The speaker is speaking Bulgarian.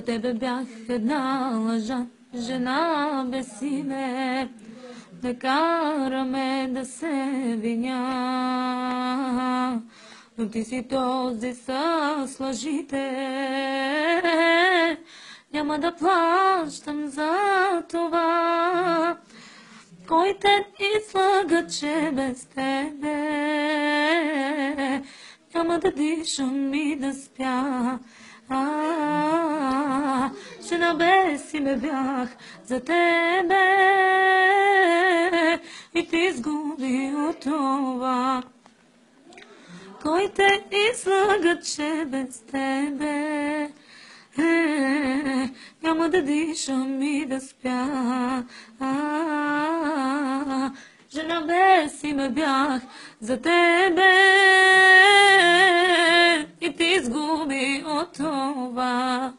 тебе бях една лъжа, жена без име. Не караме да се виня, но ти си този с лъжите. Няма да плащам за това. Кой те излага, че без тебе няма да дишам и да спя. Жена без име бях за тебе и ти изгуби от това. Кой те излага, че без тебе няма да дишам и да спя. Жена без име бях за тебе и ти изгуби от това.